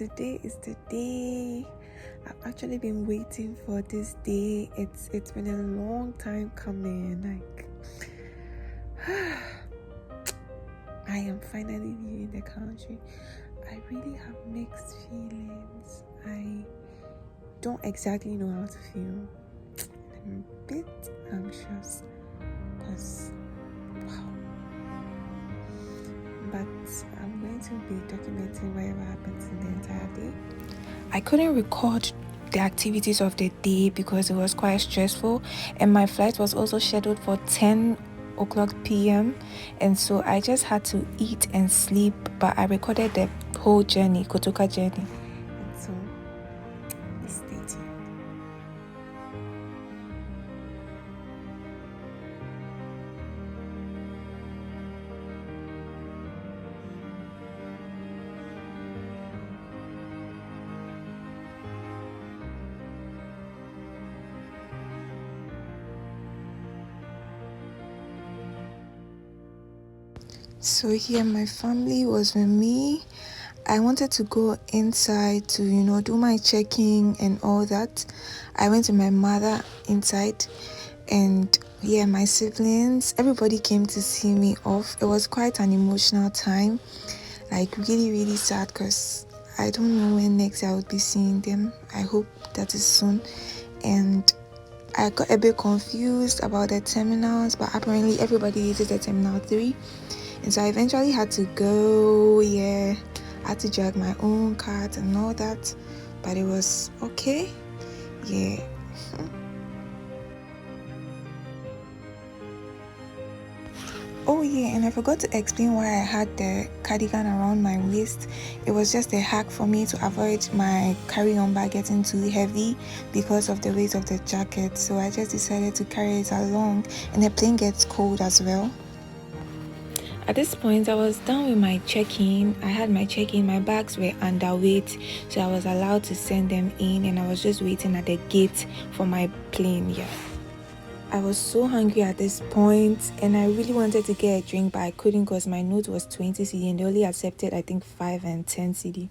today is the day. I've actually been waiting for this day. It's been a long time coming. Like I am finally leaving the country. I really have mixed feelings. I don't exactly know how to feel. I'm a bit anxious because wow. But I'm going to be documenting whatever happens in the entire day. I couldn't record the activities of the day because it was quite stressful, and my flight was also scheduled for 10 o'clock p.m. and so I just had to eat and sleep, but I recorded the whole journey, Kotoka journey. And so stay tuned. So here my family was with me. I wanted to go inside to, do my checking and all that. I went to my mother inside, and my siblings, everybody came to see me off. It was quite an emotional time, like really, really sad because I don't know when next I would be seeing them. I hope that is soon. And I got a bit confused about the terminals, but apparently everybody uses the Terminal 3. And so I eventually had to go, I had to drag my own cart and all that, but it was okay, Oh and I forgot to explain why I had the cardigan around my waist. It was just a hack for me to avoid my carry-on bag getting too heavy because of the weight of the jacket, so I just decided to carry it along, and the plane gets cold as well. At this point, I was done with my check-in. I had my check-in, my bags were underweight, so I was allowed to send them in, and I was just waiting at the gate for my plane, I was so hungry at this point, and I really wanted to get a drink, but I couldn't because my note was 20 cedi, and they only accepted, I think, 5 and 10 cedi.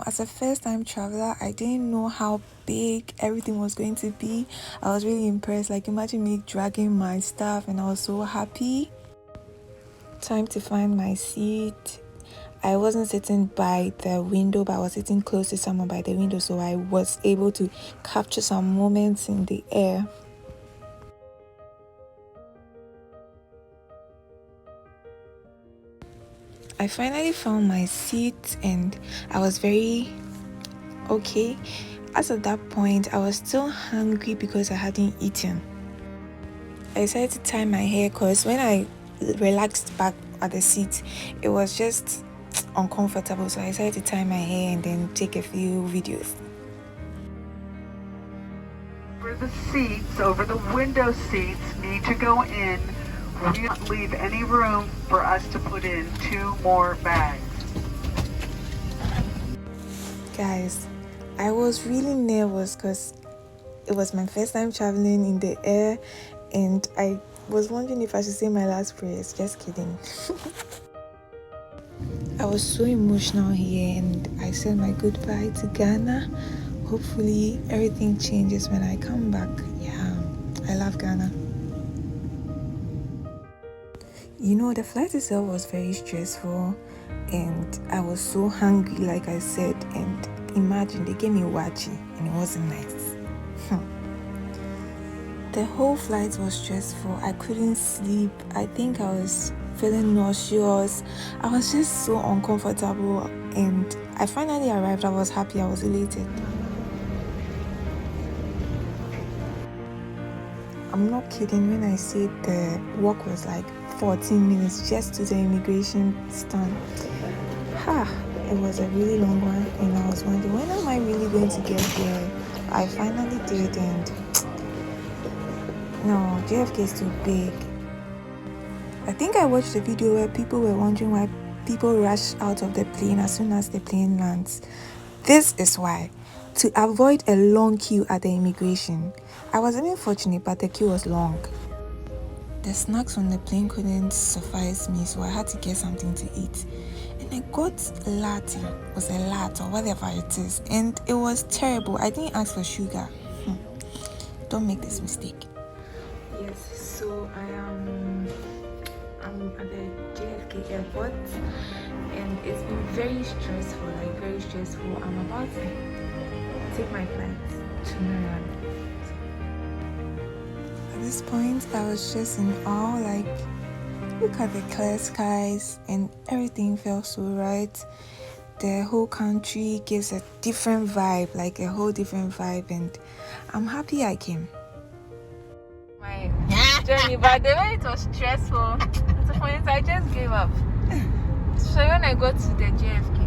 As a first-time traveler, I didn't know how big everything was going to be. I was really impressed. Like, imagine me dragging my stuff, and I was so happy. Time to find my seat. I wasn't sitting by the window, but I was sitting close to someone by the window, so I was able to capture some moments in the air. I finally found my seat, and I was very okay. As at that point, I was still hungry because I hadn't eaten. I decided to tie my hair because when I relaxed back at the seat, it was just uncomfortable, so I decided to tie my hair and then take a few videos. For the seats, over the window seats, need to go in. We do not leave any room for us to put in 2 more bags. Guys, I was really nervous because it was my first time traveling in the air, and I was wondering if I should say my last prayers. Just kidding. I was so emotional here, and I said my goodbye to Ghana. Hopefully everything changes when I come back. I love Ghana. The flight itself was very stressful, and I was so hungry, like I said, and imagine they gave me wachi and it wasn't nice. The whole flight was stressful. I couldn't sleep. I think I was feeling nauseous. I was just so uncomfortable, and I finally arrived. I was happy. I was elated. I'm not kidding when I say the walk was like 14 minutes just to the immigration stand. It was a really long one, and I was wondering, when am I really going to get there? I finally did, and no, JFK is too big. I think I watched a video where people were wondering why people rush out of the plane as soon as the plane lands. This is why. To avoid a long queue at the immigration. I was even fortunate, but the queue was long. The snacks on the plane couldn't suffice me, so I had to get something to eat. And I got latte, was a latte or whatever it is, and it was terrible. I didn't ask for sugar. Don't make this mistake. Yes, so I'm at the JFK airport, and it's been very stressful, I'm about to take my flight to Maryland. At this point, I was just in awe, like, look at the clear skies, and everything felt so right. The whole country gives a different vibe, like a whole different vibe, and I'm happy I came. My journey, but the way it was stressful, at the point I just gave up. So when I got to the JFK,